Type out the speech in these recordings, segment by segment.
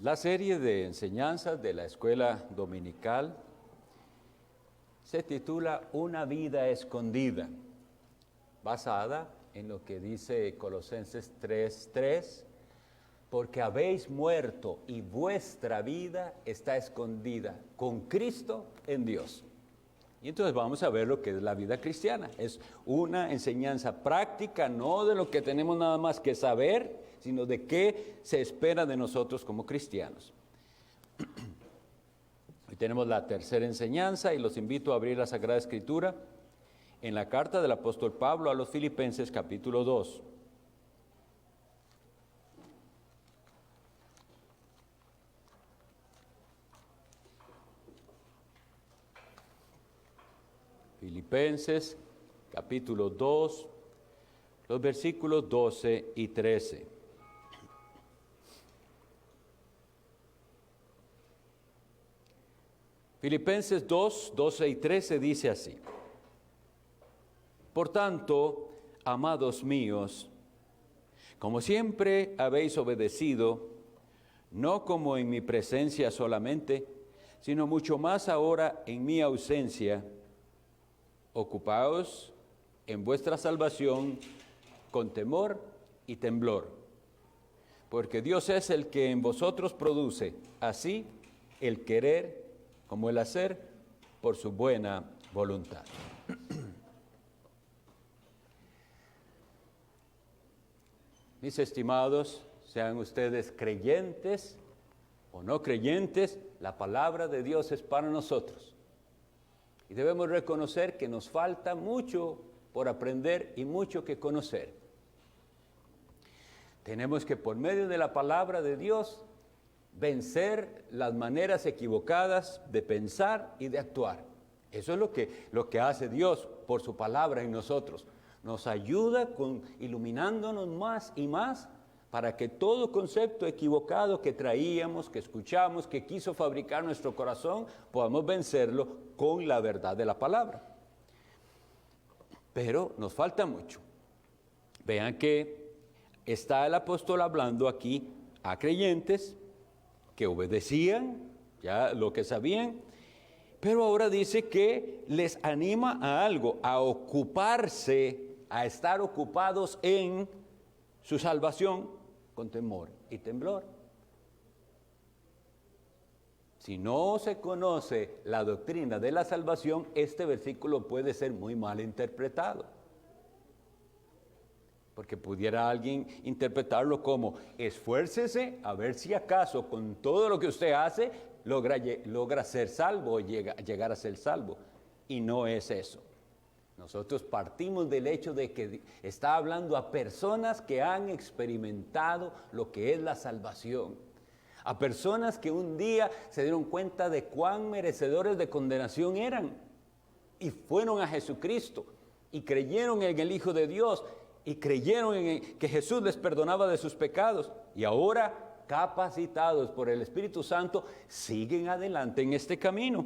La serie de enseñanzas de la escuela dominical se titula Una vida escondida, basada en lo que dice Colosenses 3:3, porque habéis muerto y vuestra vida está escondida con Cristo en Dios. Y entonces vamos a ver lo que es la vida cristiana. Es una enseñanza práctica, no de lo que tenemos nada más que saber, sino de qué se espera de nosotros como cristianos. Hoy tenemos la tercera enseñanza y los invito a abrir la Sagrada Escritura en la carta del apóstol Pablo a los Filipenses capítulo 2. Filipenses capítulo 2, los versículos 12 y 13. Filipenses 2, 12 y 13 dice así: Por tanto, amados míos, como siempre habéis obedecido, no como en mi presencia solamente, sino mucho más ahora en mi ausencia, ocupaos en vuestra salvación con temor y temblor, porque Dios es el que en vosotros produce así el querer como el hacer por su buena voluntad. Mis estimados, sean ustedes creyentes o no creyentes, la palabra de Dios es para nosotros. Y debemos reconocer que nos falta mucho por aprender y mucho que conocer. Tenemos que, por medio de la palabra de Dios, vencer las maneras equivocadas de pensar y de actuar. Eso es lo que hace Dios por su palabra en nosotros. Nos ayuda iluminándonos más y más para que todo concepto equivocado que traíamos, que escuchamos, que quiso fabricar nuestro corazón, podamos vencerlo con la verdad de la palabra. Pero nos falta mucho. Vean que está el apóstol hablando aquí a creyentes que obedecían ya lo que sabían, pero ahora dice que les anima a algo, a ocuparse, a estar ocupados en su salvación con temor y temblor. Si no se conoce la doctrina de la salvación, este versículo puede ser muy mal interpretado. Porque pudiera alguien interpretarlo como: esfuércese a ver si acaso con todo lo que usted hace logra ser salvo o llegar a ser salvo. Y no es eso. Nosotros partimos del hecho de que está hablando a personas que han experimentado lo que es la salvación. A personas que un día se dieron cuenta de cuán merecedores de condenación eran. Y fueron a Jesucristo y creyeron en el Hijo de Dios. Y creyeron en que Jesús les perdonaba de sus pecados. Y ahora, capacitados por el Espíritu Santo, siguen adelante en este camino.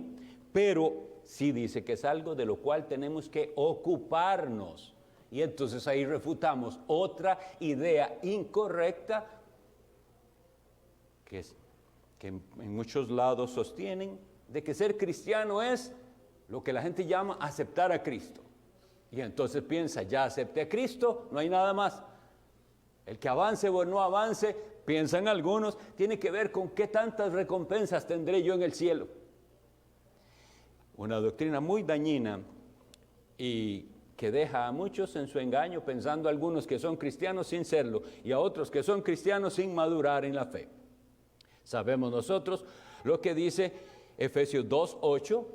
Pero sí dice que es algo de lo cual tenemos que ocuparnos. Y entonces ahí refutamos otra idea incorrecta que en muchos lados sostienen, de que ser cristiano es lo que la gente llama aceptar a Cristo. Y entonces piensa: ya acepté a Cristo, no hay nada más. El que avance o no avance, piensan algunos, tiene que ver con qué tantas recompensas tendré yo en el cielo. Una doctrina muy dañina y que deja a muchos en su engaño, pensando algunos que son cristianos sin serlo y a otros que son cristianos sin madurar en la fe. Sabemos nosotros lo que dice Efesios 2:8,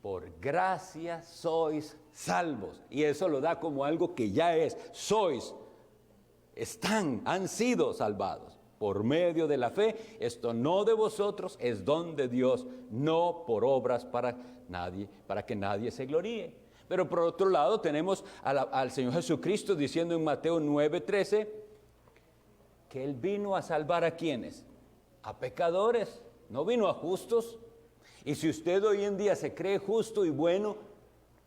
por gracia sois salvos. Y eso lo da como algo que ya es. Han sido salvados por medio de la fe. Esto no de vosotros, es don de Dios, no por obras para que nadie se gloríe. Pero por otro lado tenemos al Señor Jesucristo diciendo en Mateo 9:13 que Él vino a salvar a ¿quiénes? A pecadores, no vino a justos. Y si usted hoy en día se cree justo y bueno,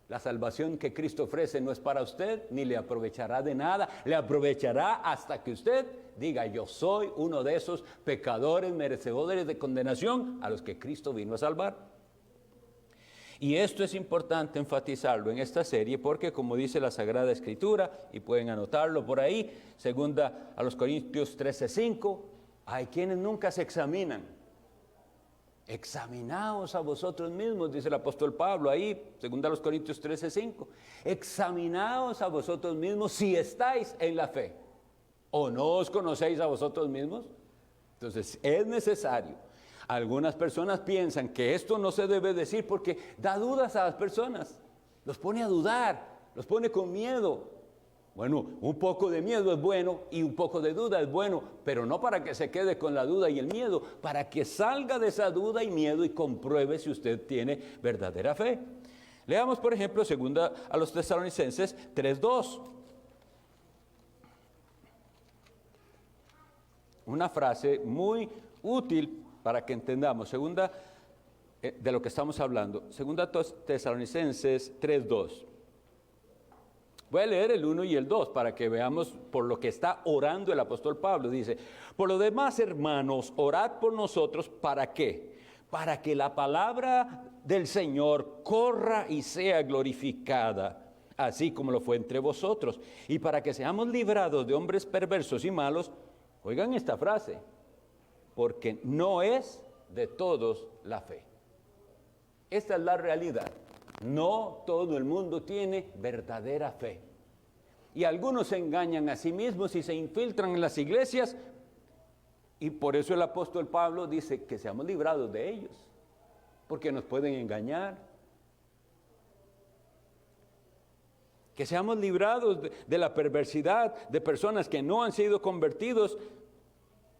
La salvación que Cristo ofrece no es para usted, ni le aprovechará de nada. Le aprovechará hasta que usted diga, yo soy uno de esos pecadores merecedores de condenación a los que Cristo vino a salvar. Y esto es importante enfatizarlo en esta serie porque, como dice la Sagrada Escritura, y pueden anotarlo por ahí, segunda a los Corintios 13:5, hay quienes nunca se examinan. Examinaos a vosotros mismos, dice el apóstol Pablo ahí, segunda a los Corintios 13:5. Examinaos a vosotros mismos si estáis en la fe. ¿O no os conocéis a vosotros mismos? Entonces es necesario. Algunas personas piensan que esto no se debe decir porque da dudas a las personas. Los pone a dudar, los pone con miedo. Bueno, un poco de miedo es bueno y un poco de duda es bueno, pero no para que se quede con la duda y el miedo, para que salga de esa duda y miedo y compruebe si usted tiene verdadera fe. Leamos, por ejemplo, segunda a los Tesalonicenses 3:2. Una frase muy útil para que entendamos, segunda de lo que estamos hablando. Segunda Tesalonicenses 3:2. Voy a leer el 1 y el 2 para que veamos por lo que está orando el apóstol Pablo. Dice, por lo demás, hermanos, orad por nosotros, ¿para qué? Para que la palabra del Señor corra y sea glorificada, así como lo fue entre vosotros, y para que seamos librados de hombres perversos y malos. Oigan esta frase, porque no es de todos la fe. Esta es la realidad. No todo el mundo tiene verdadera fe. Y algunos se engañan a sí mismos y se infiltran en las iglesias. Y por eso el apóstol Pablo dice que seamos librados de ellos. Porque nos pueden engañar. Que seamos librados de la perversidad de personas que no han sido convertidos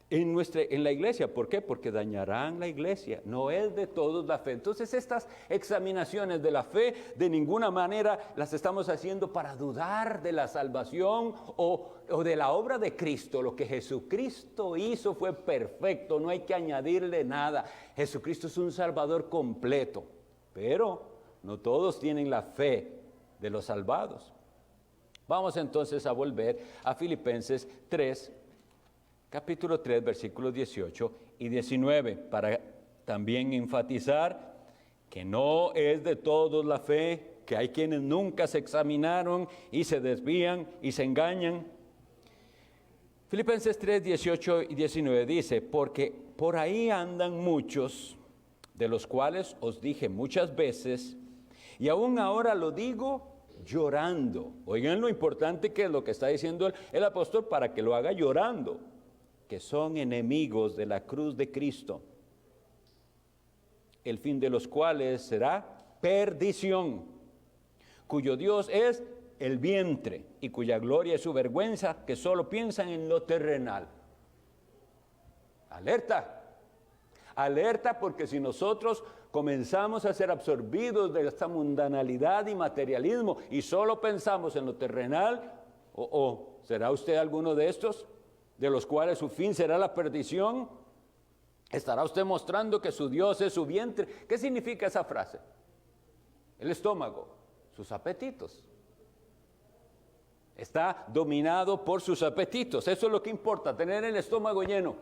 en la iglesia. ¿Por qué? Porque dañarán la iglesia. No es de todos la fe. Entonces estas examinaciones de la fe de ninguna manera las estamos haciendo para dudar de la salvación o de la obra de Cristo. Lo que Jesucristo hizo fue perfecto, no hay que añadirle nada. Jesucristo es un Salvador completo, pero no todos tienen la fe de los salvados. Vamos entonces a volver a Filipenses 3, capítulo 3, versículos 18 y 19, para también enfatizar que no es de todos la fe, que hay quienes nunca se examinaron y se desvían y se engañan. Filipenses 3, 18 y 19 dice, porque por ahí andan muchos, de los cuales os dije muchas veces, y aún ahora lo digo llorando. Oigan lo importante que es lo que está diciendo el apóstol para que lo haga llorando, que son enemigos de la cruz de Cristo, el fin de los cuales será perdición, cuyo Dios es el vientre y cuya gloria es su vergüenza, que solo piensan en lo terrenal. Alerta, alerta, porque si nosotros comenzamos a ser absorbidos de esta mundanalidad y materialismo y solo pensamos en lo terrenal, ¿será usted alguno de estos? De los cuales su fin será la perdición. ¿Estará usted mostrando que su Dios es su vientre? ¿Qué significa esa frase? El estómago, sus apetitos. Está dominado por sus apetitos. Eso es lo que importa, tener el estómago lleno,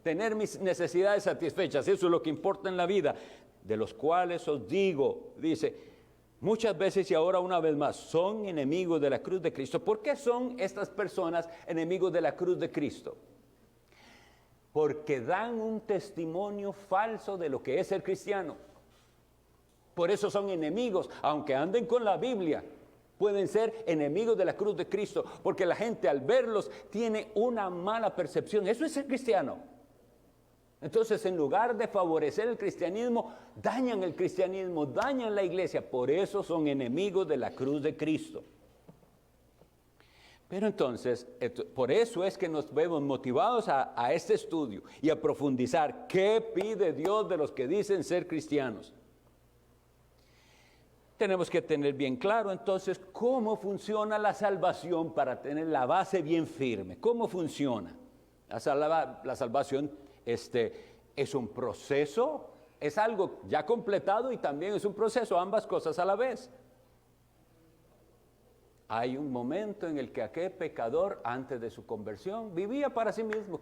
tener mis necesidades satisfechas. Eso es lo que importa en la vida. De los cuales os digo, dice, muchas veces y ahora una vez más, son enemigos de la cruz de Cristo. ¿Por qué son estas personas enemigos de la cruz de Cristo? Porque dan un testimonio falso de lo que es ser cristiano. Por eso son enemigos, aunque anden con la Biblia, pueden ser enemigos de la cruz de Cristo, porque la gente al verlos tiene una mala percepción. Eso es ser cristiano. Entonces, en lugar de favorecer el cristianismo, dañan el cristianismo, dañan la iglesia. Por eso son enemigos de la cruz de Cristo. Pero entonces, por eso es que nos vemos motivados a este estudio y a profundizar qué pide Dios de los que dicen ser cristianos. Tenemos que tener bien claro entonces cómo funciona la salvación para tener la base bien firme. ¿Cómo funciona? La salvación es un proceso, es algo ya completado y también es un proceso, ambas cosas a la vez. Hay un momento en el que aquel pecador, antes de su conversión, vivía para sí mismo.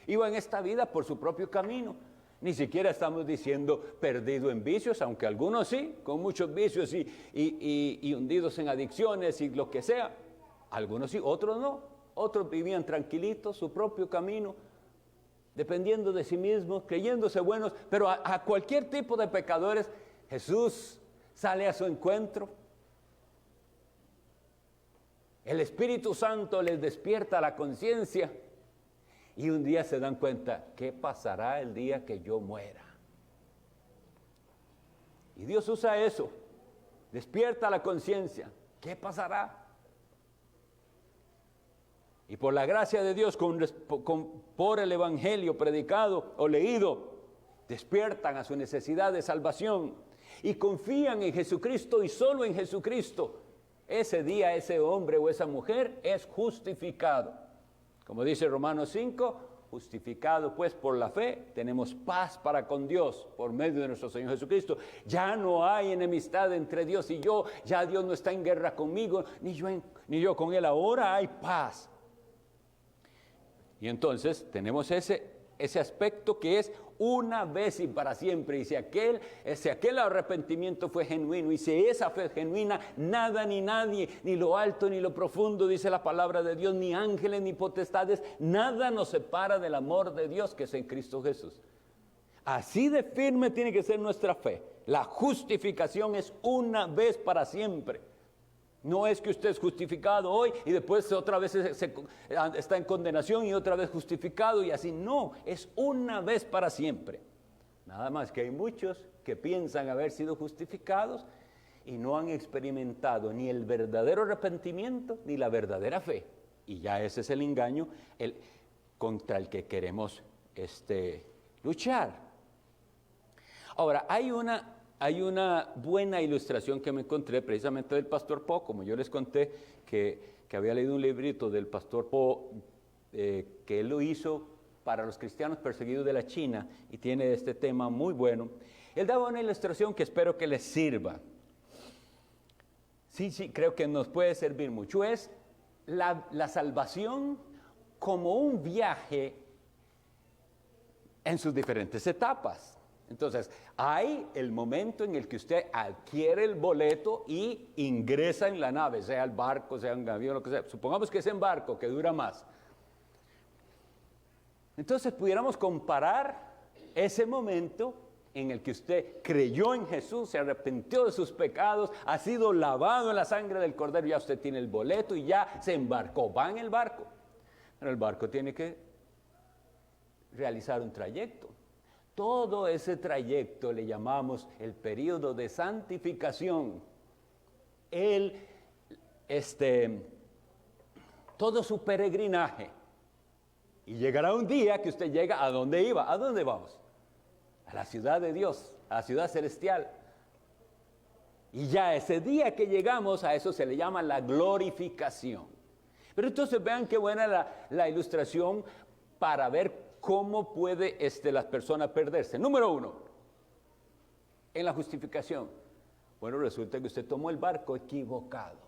Iba en esta vida por su propio camino. Ni siquiera estamos diciendo perdido en vicios, aunque algunos sí, con muchos vicios y hundidos en adicciones y lo que sea. Algunos sí, otros no. Otros vivían tranquilitos, su propio camino, dependiendo de sí mismos, creyéndose buenos. Pero a cualquier tipo de pecadores, Jesús sale a su encuentro. El Espíritu Santo les despierta la conciencia y un día se dan cuenta, ¿qué pasará el día que yo muera? Y Dios usa eso, despierta la conciencia, ¿qué pasará? Y por la gracia de Dios, por el Evangelio predicado o leído, despiertan a su necesidad de salvación y confían en Jesucristo y solo en Jesucristo. Ese día ese hombre o esa mujer es justificado. Como dice Romanos 5, justificado pues por la fe, tenemos paz para con Dios por medio de nuestro Señor Jesucristo. Ya no hay enemistad entre Dios y yo, ya Dios no está en guerra conmigo, ni yo con Él, ahora hay paz. Y entonces tenemos ese aspecto que es una vez y para siempre. Y si aquel arrepentimiento fue genuino, y si esa fe es genuina, nada ni nadie, ni lo alto ni lo profundo, dice la palabra de Dios, ni ángeles ni potestades, nada nos separa del amor de Dios que es en Cristo Jesús. Así de firme tiene que ser nuestra fe. La justificación es una vez para siempre. No es que usted es justificado hoy y después otra vez está en condenación y otra vez justificado y así. No, es una vez para siempre. Nada más que hay muchos que piensan haber sido justificados y no han experimentado ni el verdadero arrepentimiento ni la verdadera fe. Y ya ese es el engaño contra el que queremos luchar. Ahora, hay una buena ilustración que me encontré precisamente del pastor Po, como yo les conté que había leído un librito del pastor Po, que él lo hizo para los cristianos perseguidos de la China y tiene este tema muy bueno. Él daba una ilustración que espero que les sirva. Sí, creo que nos puede servir mucho. Es la salvación como un viaje en sus diferentes etapas. Entonces, hay el momento en el que usted adquiere el boleto y ingresa en la nave, sea el barco, sea un avión, lo que sea. Supongamos que es en barco, que dura más. Entonces, pudiéramos comparar ese momento en el que usted creyó en Jesús, se arrepintió de sus pecados, ha sido lavado en la sangre del Cordero, ya usted tiene el boleto y ya se embarcó, va en el barco. Pero el barco tiene que realizar un trayecto. Todo ese trayecto le llamamos el periodo de santificación. Todo su peregrinaje. Y llegará un día que usted llega a donde iba. ¿A dónde vamos? A la ciudad de Dios, a la ciudad celestial. Y ya ese día que llegamos, a eso se le llama la glorificación. Pero entonces vean qué buena la ilustración para ver ¿cómo puede la persona perderse? Número 1, en la justificación. Bueno, resulta que usted tomó el barco equivocado.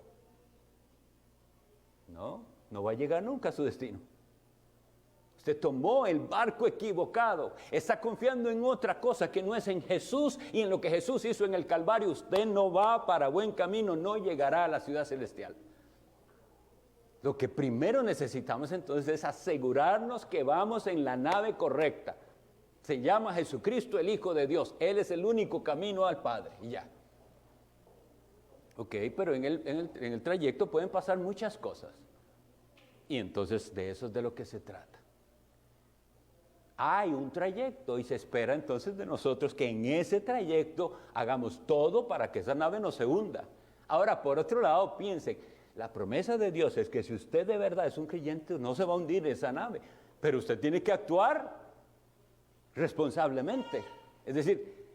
No va a llegar nunca a su destino. Usted tomó el barco equivocado. Está confiando en otra cosa que no es en Jesús y en lo que Jesús hizo en el Calvario. Usted no va para buen camino, no llegará a la ciudad celestial. Lo que primero necesitamos entonces es asegurarnos que vamos en la nave correcta. Se llama Jesucristo el Hijo de Dios. Él es el único camino al Padre y ya. Ok, pero en el trayecto pueden pasar muchas cosas. Y entonces de eso es de lo que se trata. Hay un trayecto y se espera entonces de nosotros que en ese trayecto hagamos todo para que esa nave no se hunda. Ahora, por otro lado, piensen. La promesa de Dios es que si usted de verdad es un creyente, no se va a hundir esa nave, pero usted tiene que actuar responsablemente. Es decir,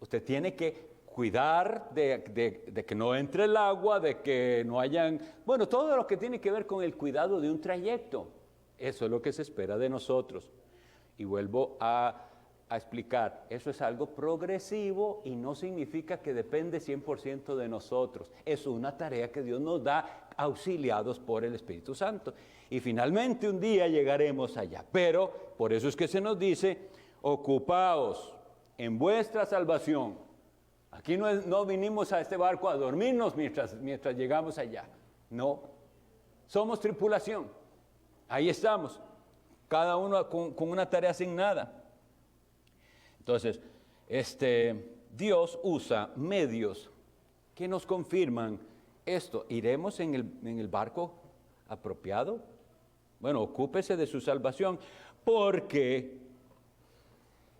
usted tiene que cuidar de que no entre el agua, de que no hayan, bueno, todo lo que tiene que ver con el cuidado de un trayecto. Eso es lo que se espera de nosotros. Y vuelvo a explicar, eso es algo progresivo y no significa que depende 100% de nosotros. Es una tarea que Dios nos da auxiliados por el Espíritu Santo. Y finalmente un día llegaremos allá. Pero por eso es que se nos dice, ocupaos en vuestra salvación. Aquí no vinimos a este barco a dormirnos mientras llegamos allá. No, somos tripulación. Ahí estamos, cada uno con una tarea asignada. Entonces, Dios usa medios que nos confirman esto. ¿Iremos en el barco apropiado? Bueno, ocúpese de su salvación, porque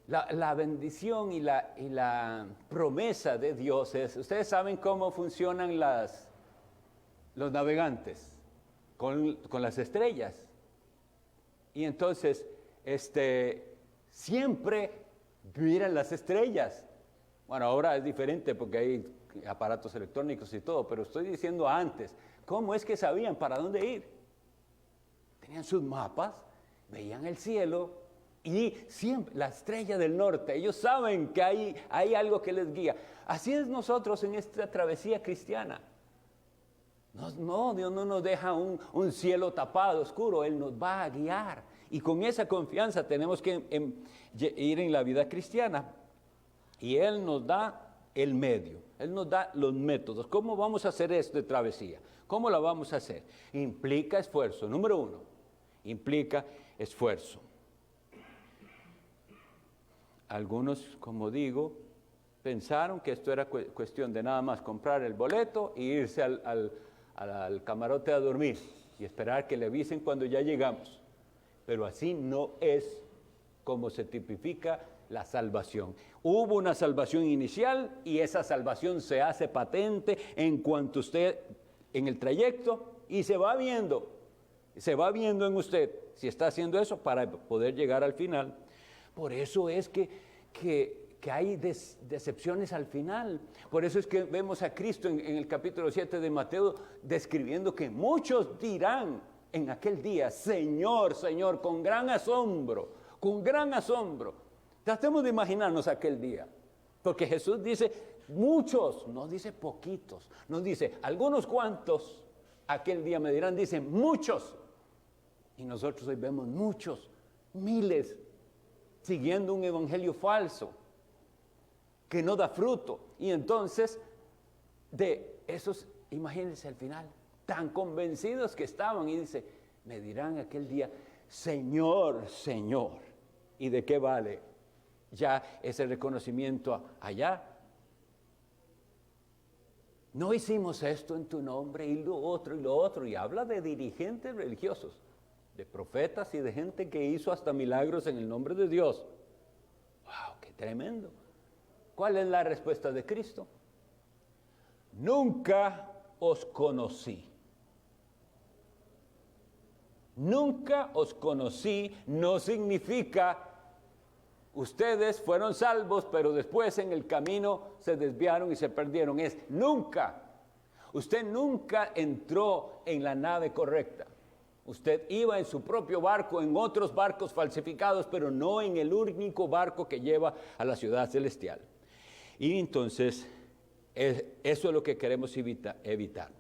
la bendición y la promesa de Dios es, ustedes saben cómo funcionan los navegantes, con las estrellas. Y entonces, siempre miran las estrellas. Bueno, ahora es diferente porque hay aparatos electrónicos y todo, pero estoy diciendo antes, ¿cómo es que sabían para dónde ir? Tenían sus mapas, veían el cielo y siempre la estrella del norte, ellos saben que hay algo que les guía. Así es nosotros en esta travesía cristiana. No, Dios no nos deja un cielo tapado, oscuro, Él nos va a guiar. Y con esa confianza tenemos que ir en la vida cristiana. Y Él nos da el medio, Él nos da los métodos. ¿Cómo vamos a hacer esto de travesía? ¿Cómo la vamos a hacer? Implica esfuerzo. Número 1, implica esfuerzo. Algunos, como digo, pensaron que esto era cuestión de nada más comprar el boleto e irse al camarote a dormir y esperar que le avisen cuando ya llegamos. Pero así no es como se tipifica la salvación. Hubo una salvación inicial y esa salvación se hace patente en cuanto usted en el trayecto y se va viendo en usted si está haciendo eso para poder llegar al final. Por eso es que hay decepciones al final. Por eso es que vemos a Cristo en el capítulo 7 de Mateo describiendo que muchos dirán en aquel día, Señor, Señor, con gran asombro, con gran asombro. Tratemos de imaginarnos aquel día, porque Jesús dice muchos, no dice poquitos, no dice algunos cuantos, aquel día me dirán, dice muchos. Y nosotros hoy vemos muchos, miles, siguiendo un evangelio falso, que no da fruto. Y entonces, de esos, imagínense al final, tan convencidos que estaban, y dice, me dirán aquel día, Señor, Señor. ¿Y de qué vale ya ese reconocimiento allá? No hicimos esto en tu nombre, y lo otro, y habla de dirigentes religiosos, de profetas y de gente que hizo hasta milagros en el nombre de Dios. ¡Wow! ¡Qué tremendo! ¿Cuál es la respuesta de Cristo? Nunca os conocí. Nunca os conocí no significa ustedes fueron salvos, pero después en el camino se desviaron y se perdieron. Es nunca. Usted nunca entró en la nave correcta. Usted iba en su propio barco, en otros barcos falsificados, pero no en el único barco que lleva a la ciudad celestial. Y entonces, eso es lo que queremos evitar.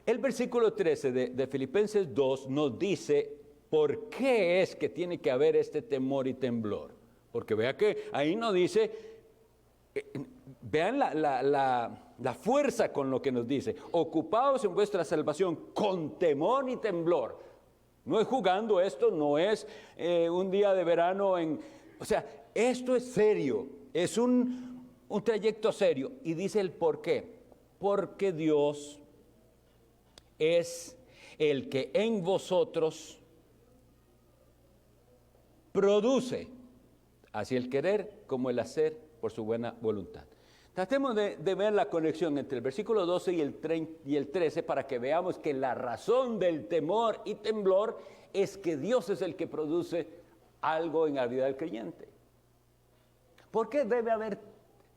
El versículo 13 de Filipenses 2 nos dice por qué es que tiene que haber este temor y temblor. Porque vea que ahí no dice, vean la fuerza con lo que nos dice, ocupaos en vuestra salvación con temor y temblor. No es jugando esto, no es un día de verano o sea, esto es serio, es un trayecto serio. Y dice el por qué. Porque Dios es el que en vosotros produce, así el querer como el hacer por su buena voluntad. Tratemos de ver la conexión entre el versículo 12 y el 13 para que veamos que la razón del temor y temblor es que Dios es el que produce algo en la vida del creyente. ¿Por qué debe haber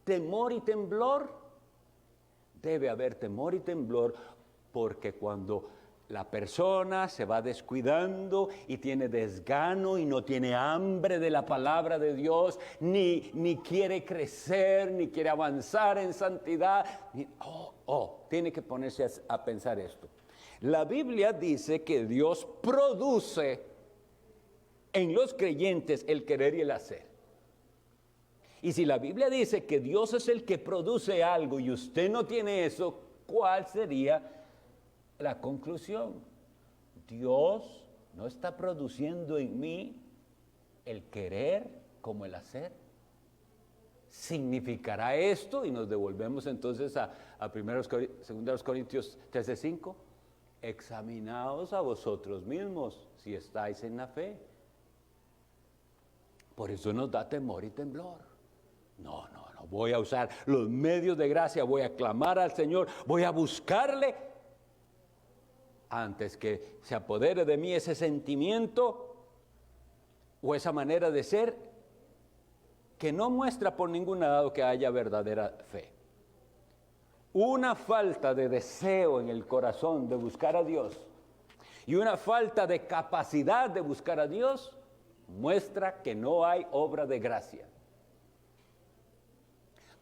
temor y temblor? Debe haber temor y temblor porque cuando la persona se va descuidando y tiene desgano y no tiene hambre de la palabra de Dios, ni quiere crecer, ni quiere avanzar en santidad, tiene que ponerse a pensar esto. La Biblia dice que Dios produce en los creyentes el querer y el hacer. Y si la Biblia dice que Dios es el que produce algo y usted no tiene eso, ¿cuál sería la conclusión? Dios no está produciendo en mí el querer como el hacer. ¿Significará esto? Y nos devolvemos entonces a 2 Corintios 13:5. Examinaos a vosotros mismos si estáis en la fe. Por eso nos da temor y temblor. No, voy a usar los medios de gracia, voy a clamar al Señor, voy a buscarle antes que se apodere de mí ese sentimiento o esa manera de ser que no muestra por ningún lado que haya verdadera fe. Una falta de deseo en el corazón de buscar a Dios y una falta de capacidad de buscar a Dios muestra que no hay obra de gracia.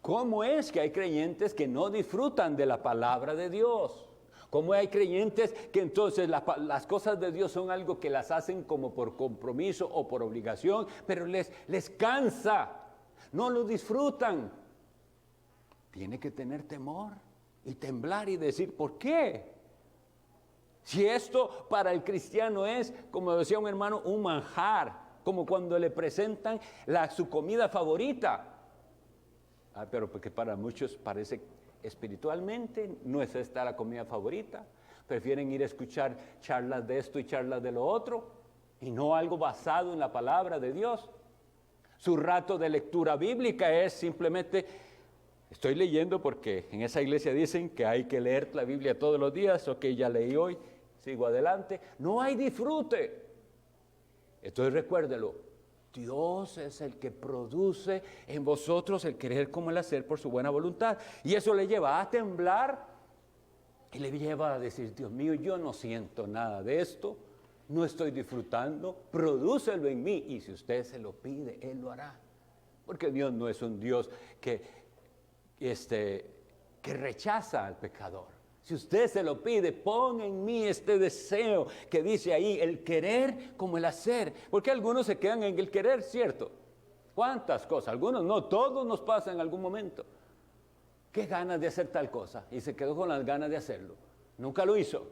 ¿Cómo es que hay creyentes que no disfrutan de la palabra de Dios? ¿Cómo hay creyentes que entonces las cosas de Dios son algo que las hacen como por compromiso o por obligación, pero les cansa, no lo disfrutan? Tiene que tener temor y temblar y decir, ¿por qué? Si esto para el cristiano es, como decía un hermano, un manjar, como cuando le presentan su comida favorita. Pero porque para muchos parece espiritualmente no es esta la comida favorita. Prefieren ir a escuchar charlas de esto y charlas de lo otro y no algo basado en la palabra de Dios. Su rato de lectura bíblica es simplemente, estoy leyendo porque en esa iglesia dicen que hay que leer la Biblia todos los días. Ok, ya leí hoy, sigo adelante. No hay disfrute. Entonces recuérdelo, Dios es el que produce en vosotros el querer como el hacer por su buena voluntad. Y eso le lleva a temblar y le lleva a decir, Dios mío, yo no siento nada de esto, no estoy disfrutando, prodúcelo en mí. Y si usted se lo pide, Él lo hará. Porque Dios no es un Dios que rechaza al pecador. Si usted se lo pide, pon en mí este deseo que dice ahí, el querer como el hacer. Porque algunos se quedan en el querer, ¿cierto? ¿Cuántas cosas? Algunos no, todos nos pasa en algún momento. ¿Qué ganas de hacer tal cosa? Y se quedó con las ganas de hacerlo. Nunca lo hizo.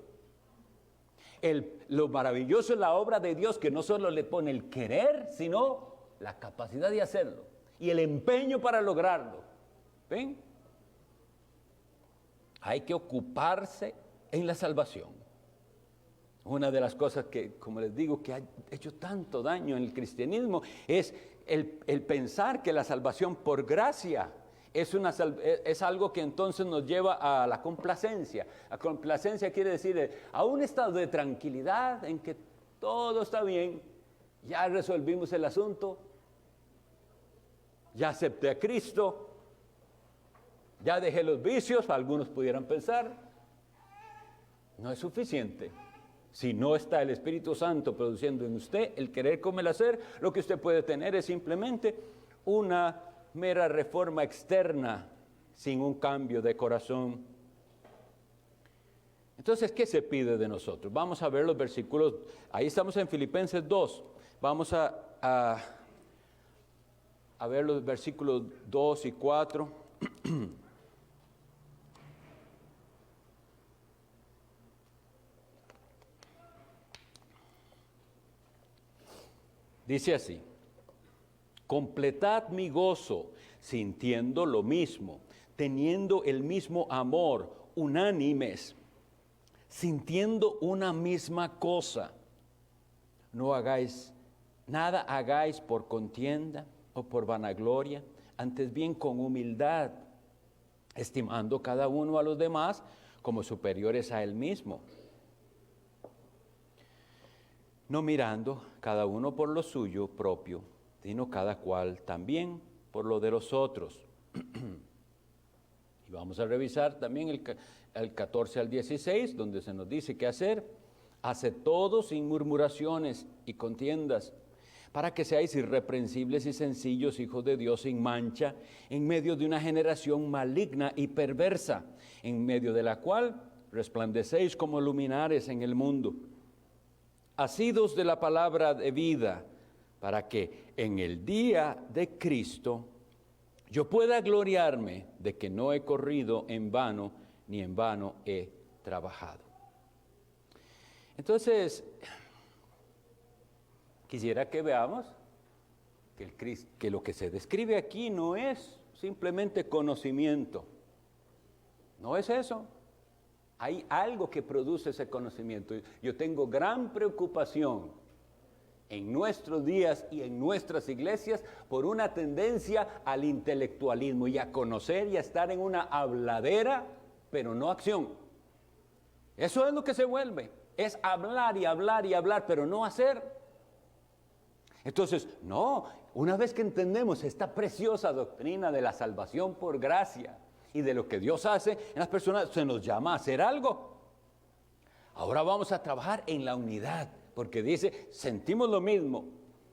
Lo maravilloso es la obra de Dios, que no solo le pone el querer, sino la capacidad de hacerlo. Y el empeño para lograrlo. ¿Ven? Hay que ocuparse en la salvación. Una de las cosas que, como les digo, que ha hecho tanto daño en el cristianismo es el pensar que la salvación por gracia es algo que entonces nos lleva a la complacencia. La complacencia quiere decir a un estado de tranquilidad en que todo está bien, ya resolvimos el asunto, ya acepté a Cristo, ya dejé los vicios, algunos pudieran pensar. No es suficiente. Si no está el Espíritu Santo produciendo en usted el querer como el hacer, lo que usted puede tener es simplemente una mera reforma externa sin un cambio de corazón. Entonces, ¿qué se pide de nosotros? Vamos a ver los versículos. Ahí estamos en Filipenses 2. Vamos a ver los versículos 2 y 4. Dice así: completad mi gozo, sintiendo lo mismo, teniendo el mismo amor, unánimes, sintiendo una misma cosa. No hagáis nada por contienda o por vanagloria, antes bien con humildad, estimando cada uno a los demás como superiores a él mismo. No mirando cada uno por lo suyo propio, sino cada cual también por lo de los otros. Y vamos a revisar también el 14 al 16, donde se nos dice qué hacer. Haced todo sin murmuraciones y contiendas, para que seáis irreprensibles y sencillos, hijos de Dios sin mancha, en medio de una generación maligna y perversa, en medio de la cual resplandecéis como luminares en el mundo, asidos de la palabra de vida, para que en el día de Cristo yo pueda gloriarme de que no he corrido en vano, ni en vano he trabajado. Entonces, quisiera que veamos que lo que se describe aquí no es simplemente conocimiento. No es eso. Hay algo que produce ese conocimiento. Yo tengo gran preocupación en nuestros días y en nuestras iglesias por una tendencia al intelectualismo y a conocer y a estar en una habladera, pero no acción. Eso es lo que se vuelve. Es hablar y hablar y hablar, pero no hacer. Entonces, no, una vez que entendemos esta preciosa doctrina de la salvación por gracia y de lo que Dios hace en las personas, se nos llama a hacer algo. Ahora vamos a trabajar en la unidad, porque dice, sentimos lo mismo.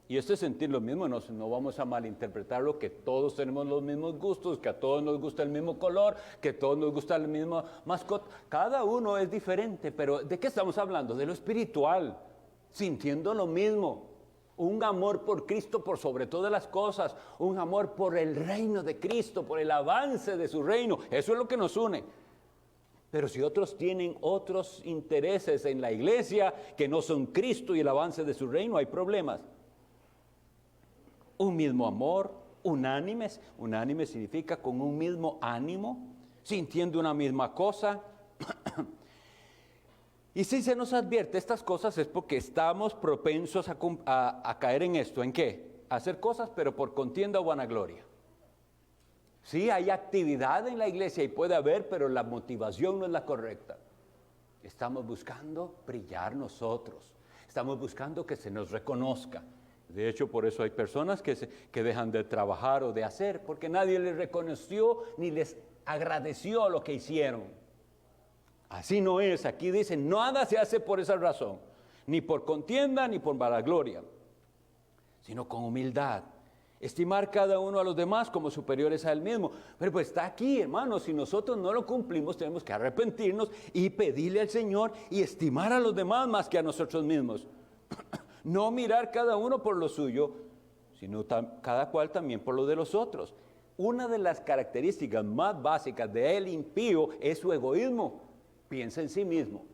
Y este sentir lo mismo, no vamos a malinterpretarlo, que todos tenemos los mismos gustos, que a todos nos gusta el mismo color, que a todos nos gusta el mismo mascota. Cada uno es diferente, pero ¿de qué estamos hablando? De lo espiritual, sintiendo lo mismo. Un amor por Cristo por sobre todas las cosas, un amor por el reino de Cristo, por el avance de su reino. Eso es lo que nos une. Pero si otros tienen otros intereses en la iglesia que no son Cristo y el avance de su reino, hay problemas. Un mismo amor, unánimes. Unánime significa con un mismo ánimo, sintiendo una misma cosa. Y si se nos advierte estas cosas es porque estamos propensos a caer en esto. ¿En qué? A hacer cosas pero por contienda o vanagloria. Sí, hay actividad en la iglesia y puede haber, pero la motivación no es la correcta. Estamos buscando brillar nosotros. Estamos buscando que se nos reconozca. De hecho, por eso hay personas que dejan de trabajar o de hacer, porque nadie les reconoció ni les agradeció lo que hicieron. Así no es. Aquí dice, nada se hace por esa razón, ni por contienda ni por vanagloria, sino con humildad. Estimar cada uno a los demás como superiores a él mismo. Pero pues está aquí, hermanos, si nosotros no lo cumplimos, tenemos que arrepentirnos y pedirle al Señor y estimar a los demás más que a nosotros mismos. No mirar cada uno por lo suyo, sino cada cual también por lo de los otros. Una de las características más básicas del impío es su egoísmo. Piensa en sí mismo.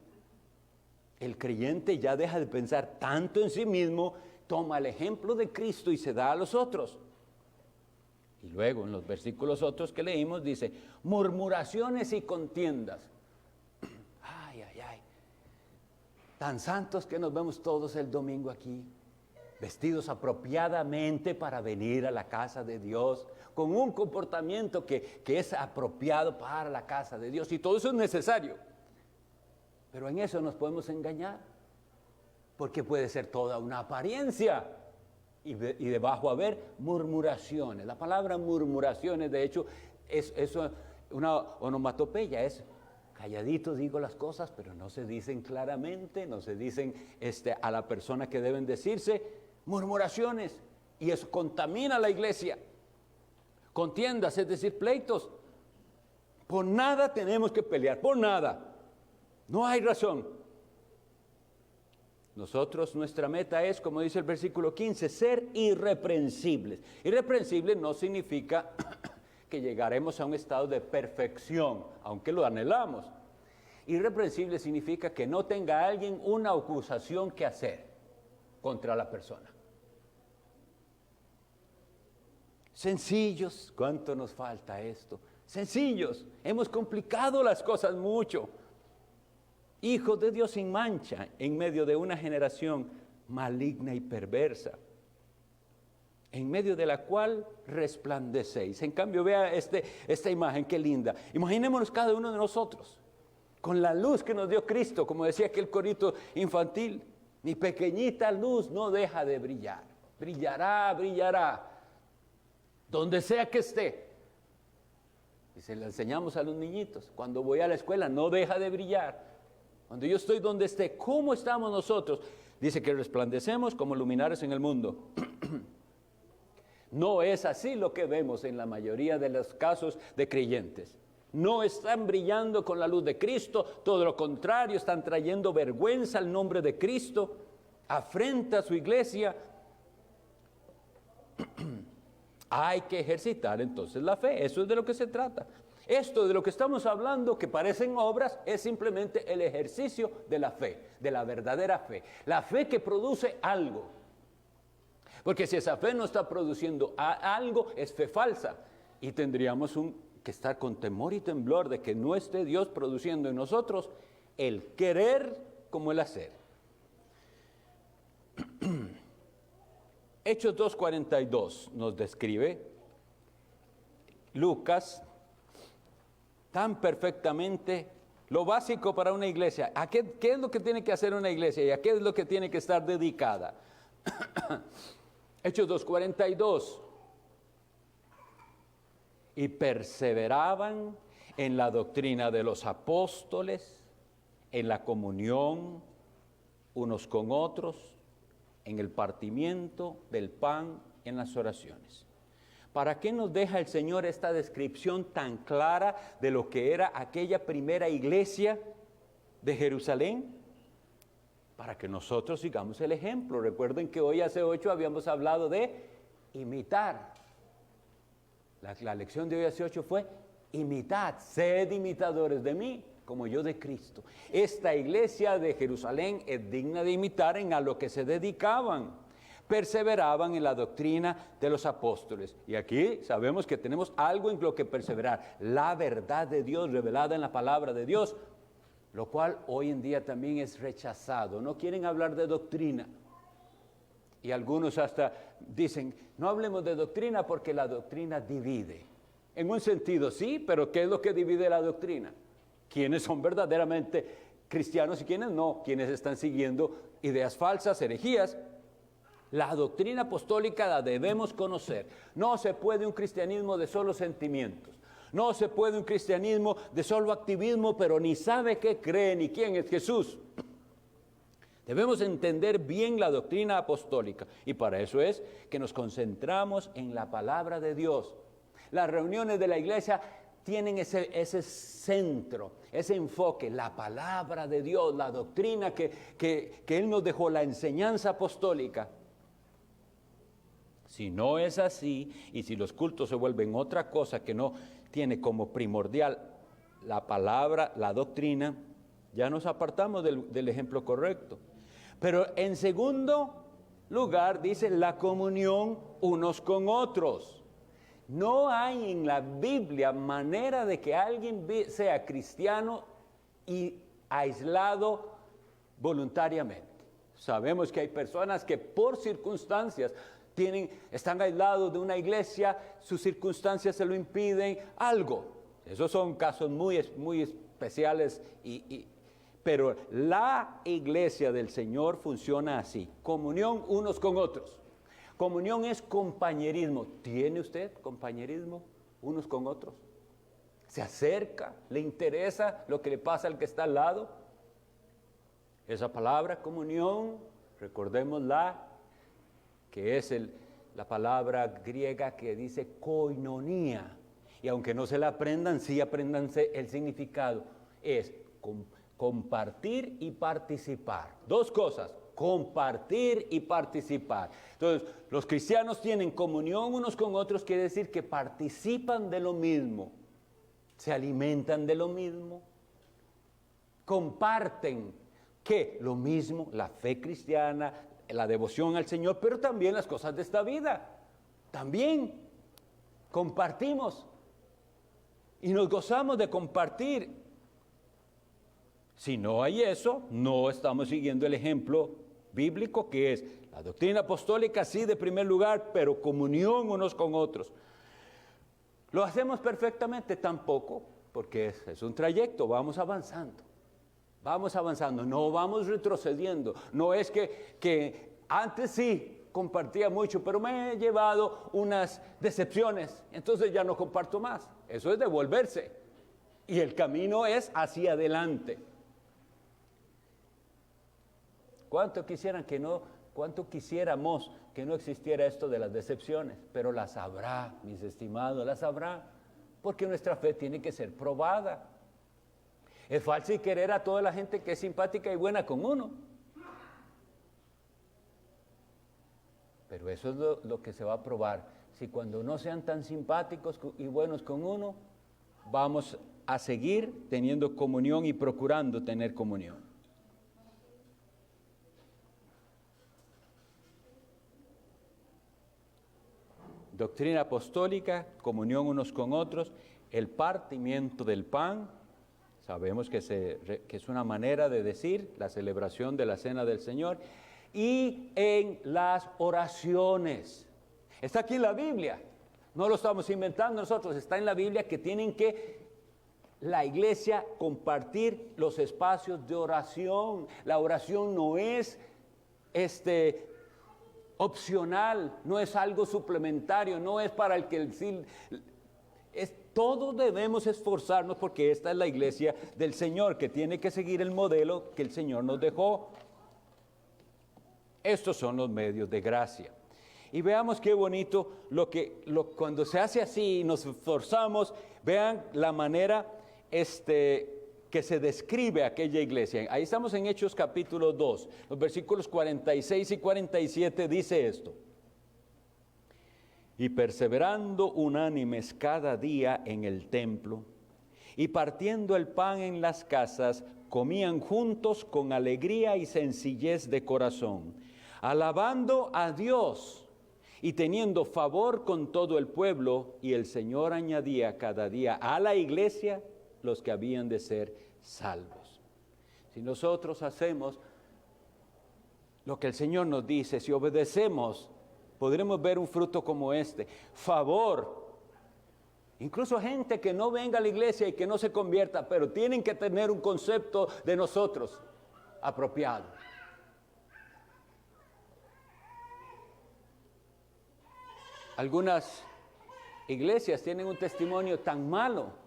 El creyente ya deja de pensar tanto en sí mismo, toma el ejemplo de Cristo y se da a los otros. Y luego en los versículos otros que leímos dice, murmuraciones y contiendas. Ay, ay, ay. Tan santos que nos vemos todos el domingo aquí, vestidos apropiadamente para venir a la casa de Dios, con un comportamiento que es apropiado para la casa de Dios. Y todo eso es necesario. Pero en eso nos podemos engañar, porque puede ser toda una apariencia y debajo haber murmuraciones. La palabra murmuraciones, de hecho, es una onomatopeya, es calladito digo las cosas, pero no se dicen claramente, no se dicen a la persona que deben decirse, murmuraciones, y eso contamina a la iglesia. Contiendas, es decir, pleitos. Por nada tenemos que pelear, por nada. No hay razón. Nosotros, nuestra meta es, como dice el versículo 15, ser irreprensibles. Irreprensible no significa que llegaremos a un estado de perfección, aunque lo anhelamos. Irreprensible significa que no tenga alguien una acusación que hacer contra la persona. Sencillos, ¿cuánto nos falta esto? Sencillos, hemos complicado las cosas mucho. Hijos de Dios sin mancha en medio de una generación maligna y perversa, en medio de la cual resplandecéis. En cambio, vea esta imagen, qué linda. Imaginémonos cada uno de nosotros con la luz que nos dio Cristo, como decía aquel corito infantil. Mi pequeñita luz no deja de brillar. Brillará, brillará, donde sea que esté. Y se le enseñamos a los niñitos. Cuando voy a la escuela, no deja de brillar. Cuando yo estoy donde esté, ¿cómo estamos nosotros? Dice que resplandecemos como luminares en el mundo. No es así lo que vemos en la mayoría de los casos de creyentes. no están brillando con la luz de Cristo, todo lo contrario, están trayendo vergüenza al nombre de Cristo, afrenta a su iglesia. Hay que ejercitar entonces la fe, eso es de lo que se trata. Esto de lo que estamos hablando, que parecen obras, es simplemente el ejercicio de la fe, de la verdadera fe. La fe que produce algo. Porque si esa fe no está produciendo algo, es fe falsa. Y tendríamos que estar con temor y temblor de que no esté Dios produciendo en nosotros el querer como el hacer. Hechos 2:42 nos describe Lucas tan perfectamente lo básico para una iglesia. ¿Qué es lo que tiene que hacer una iglesia y a qué es lo que tiene que estar dedicada? Hechos 2:42. Y perseveraban en la doctrina de los apóstoles, en la comunión unos con otros, en el partimiento del pan, en las oraciones. ¿Para qué nos deja el Señor esta descripción tan clara de lo que era aquella primera iglesia de Jerusalén? Para que nosotros sigamos el ejemplo. Recuerden que hoy hace 8 habíamos hablado de imitar. La lección de hoy hace 8 fue imitad, sed imitadores de mí, como yo de Cristo. Esta iglesia de Jerusalén es digna de imitar en a lo que se dedicaban. Perseveraban en la doctrina de los apóstoles. Y aquí sabemos que tenemos algo en lo que perseverar. La verdad de Dios revelada en la palabra de Dios, lo cual hoy en día también es rechazado. No quieren hablar de doctrina. Y algunos hasta dicen, no hablemos de doctrina porque la doctrina divide. En un sentido sí, pero ¿qué es lo que divide la doctrina? ¿Quiénes son verdaderamente cristianos y quiénes no? ¿Quiénes están siguiendo ideas falsas, herejías? La doctrina apostólica la debemos conocer. No se puede un cristianismo de solo sentimientos. No se puede un cristianismo de solo activismo, pero ni sabe qué cree ni quién es Jesús. Debemos entender bien la doctrina apostólica y para eso es que nos concentramos en la palabra de Dios. Las reuniones de la iglesia tienen ese centro, ese enfoque, la palabra de Dios, la doctrina que Él nos dejó, la enseñanza apostólica. Si no es así y si los cultos se vuelven otra cosa que no tiene como primordial la palabra, la doctrina, ya nos apartamos del ejemplo correcto. Pero en segundo lugar dice la comunión unos con otros. No hay en la Biblia manera de que alguien sea cristiano y aislado voluntariamente. Sabemos que hay personas que por circunstancias están aislados de una iglesia, sus circunstancias se lo impiden, algo. Esos son casos muy especiales, pero la iglesia del Señor funciona así, comunión unos con otros. Comunión es compañerismo. ¿Tiene usted compañerismo unos con otros? ¿Se acerca? ¿Le interesa lo que le pasa al que está al lado? Esa palabra comunión, recordémosla, que es la palabra griega que dice koinonía. Y aunque no se la aprendan, sí apréndanse el significado. Es compartir y participar. Dos cosas, compartir y participar. Entonces, los cristianos tienen comunión unos con otros, quiere decir que participan de lo mismo, se alimentan de lo mismo, comparten, ¿qué? Lo mismo, la fe cristiana, la devoción al Señor, pero también las cosas de esta vida. También compartimos y nos gozamos de compartir. Si no hay eso, no estamos siguiendo el ejemplo bíblico que es la doctrina apostólica, sí, de primer lugar, pero comunión unos con otros. ¿Lo hacemos perfectamente? Tampoco, porque es un trayecto, vamos avanzando, no vamos retrocediendo. No es que antes sí compartía mucho, pero me he llevado unas decepciones, entonces ya no comparto más. Eso es devolverse, y el camino es hacia adelante. ¿Cuánto quisiéramos que no existiera esto de las decepciones? Pero las habrá, mis estimados, las habrá. porque nuestra fe tiene que ser probada. Es fácil querer a toda la gente que es simpática y buena con uno. Pero eso es lo que se va a probar. Si cuando no sean tan simpáticos y buenos con uno, vamos a seguir teniendo comunión y procurando tener comunión. Doctrina apostólica, comunión unos con otros, el partimiento del pan, sabemos que es una manera de decir la celebración de la Cena del Señor, y en las oraciones. Está aquí en la Biblia, no lo estamos inventando nosotros, está en la Biblia que tienen que la iglesia compartir los espacios de oración. La oración no es opcional, no es algo suplementario, no es para el que todos debemos esforzarnos porque esta es la iglesia del Señor que tiene que seguir el modelo que el Señor nos dejó. Estos son los medios de gracia. Y veamos qué bonito cuando se hace así y nos esforzamos, vean la manera que se describe aquella iglesia. Ahí estamos en Hechos capítulo 2, los versículos 46 y 47 dice esto. Y perseverando unánimes cada día en el templo, y partiendo el pan en las casas, comían juntos con alegría y sencillez de corazón, alabando a Dios y teniendo favor con todo el pueblo, y el Señor añadía cada día a la iglesia los que habían de ser salvos. Si nosotros hacemos lo que el Señor nos dice, si obedecemos, podremos ver un fruto como este, favor. Incluso gente que no venga a la iglesia y que no se convierta, pero tienen que tener un concepto de nosotros apropiado. Algunas iglesias tienen un testimonio tan malo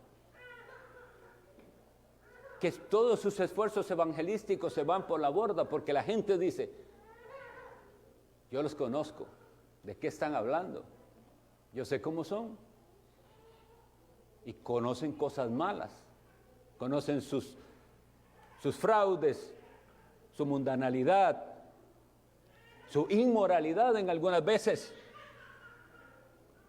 que todos sus esfuerzos evangelísticos se van por la borda porque la gente dice, yo los conozco, ¿de qué están hablando? Yo sé cómo son. Y conocen cosas malas, conocen sus fraudes, su mundanalidad, su inmoralidad en algunas veces.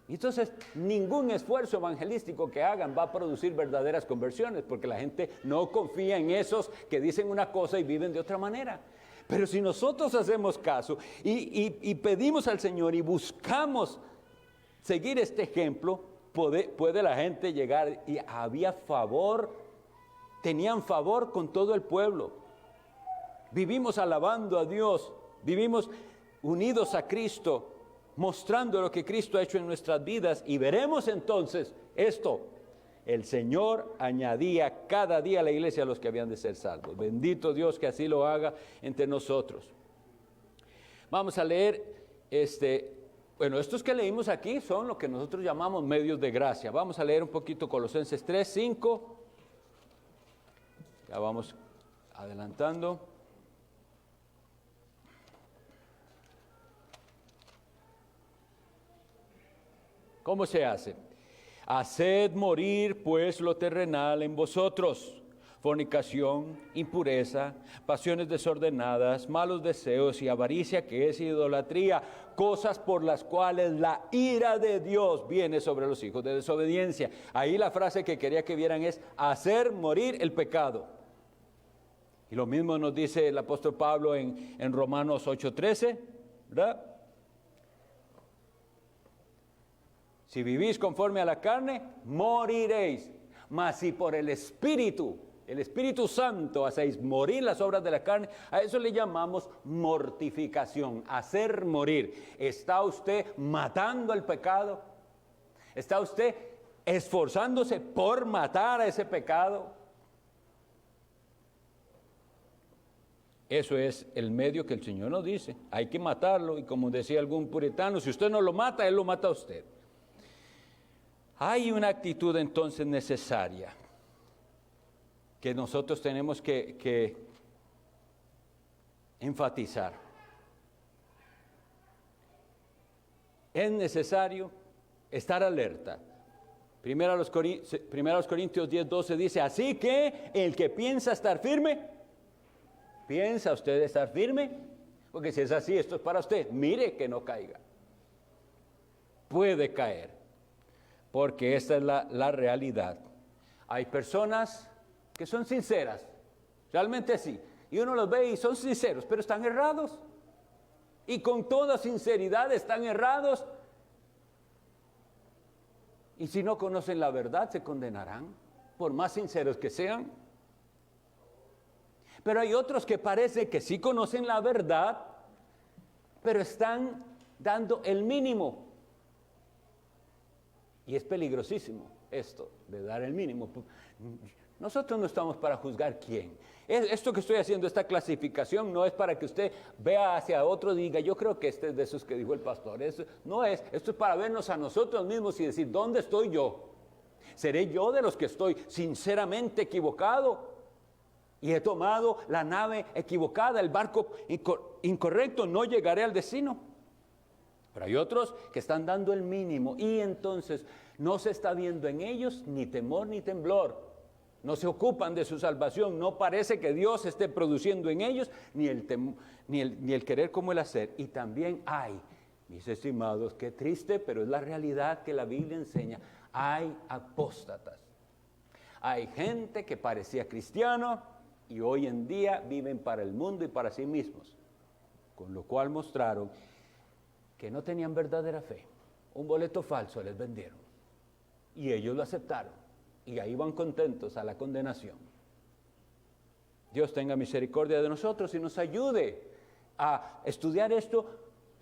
Y entonces ningún esfuerzo evangelístico que hagan va a producir verdaderas conversiones, porque la gente no confía en esos que dicen una cosa y viven de otra manera. Pero si nosotros hacemos caso y pedimos al Señor y buscamos seguir este ejemplo, puede la gente llegar, y había favor, tenían favor con todo el pueblo. Vivimos alabando a Dios, vivimos unidos a Cristo, mostrando lo que Cristo ha hecho en nuestras vidas, y veremos entonces esto. El Señor añadía cada día a la iglesia a los que habían de ser salvos. Bendito Dios que así lo haga entre nosotros. Vamos a leer estos que leímos aquí son lo que nosotros llamamos medios de gracia. Vamos a leer un poquito Colosenses 3, 5. Ya vamos adelantando. ¿Cómo se hace? Haced morir pues lo terrenal en vosotros: fornicación, impureza, pasiones desordenadas, malos deseos y avaricia, que es idolatría, cosas por las cuales la ira de Dios viene sobre los hijos de desobediencia. Ahí la frase que quería que vieran es hacer morir el pecado. Y lo mismo nos dice el apóstol Pablo en Romanos 8:13, ¿verdad? Si vivís conforme a la carne, moriréis. Mas si por el Espíritu Santo hacéis morir las obras de la carne, a eso le llamamos mortificación, hacer morir. ¿Está usted matando el pecado? ¿Está usted esforzándose por matar a ese pecado? Eso es el medio que el Señor nos dice. Hay que matarlo, y como decía algún puritano, si usted no lo mata, Él lo mata a usted. Hay una actitud entonces necesaria que nosotros tenemos que enfatizar. Es necesario estar alerta Primera a los Corintios 10:12 dice, así que el que piensa estar firme, ¿piensa usted estar firme? Porque si es así, esto es para usted. Mire que no caiga. Puede caer, porque esta es la realidad. Hay personas que son sinceras, realmente sí. Y uno los ve y son sinceros, pero están errados. Y con toda sinceridad están errados. Y si no conocen la verdad, se condenarán, por más sinceros que sean. Pero hay otros que parece que sí conocen la verdad, pero están dando el mínimo. Y es peligrosísimo esto, de dar el mínimo. Nosotros no estamos para juzgar quién. Esto que estoy haciendo, esta clasificación, no es para que usted vea hacia otro y diga, yo creo que este es de esos que dijo el pastor. Eso no es, esto es para vernos a nosotros mismos y decir, ¿dónde estoy yo? ¿Seré yo de los que estoy sinceramente equivocado? Y he tomado la nave equivocada, el barco incorrecto, no llegaré al destino. Pero hay otros que están dando el mínimo y entonces no se está viendo en ellos ni temor ni temblor. No se ocupan de su salvación, no parece que Dios esté produciendo en ellos ni el querer como el hacer. Y también hay, mis estimados, qué triste, pero es la realidad que la Biblia enseña, hay apóstatas. Hay gente que parecía cristiano y hoy en día viven para el mundo y para sí mismos, con lo cual mostraron que no tenían verdadera fe. Un boleto falso les vendieron y ellos lo aceptaron. Y ahí van contentos a la condenación. Dios tenga misericordia de nosotros y nos ayude a estudiar esto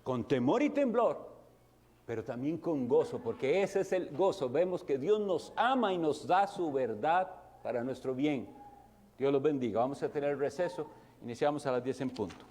con temor y temblor, pero también con gozo, porque ese es el gozo. Vemos que Dios nos ama y nos da su verdad para nuestro bien. Dios los bendiga. Vamos a tener el receso. Iniciamos a las 10 en punto.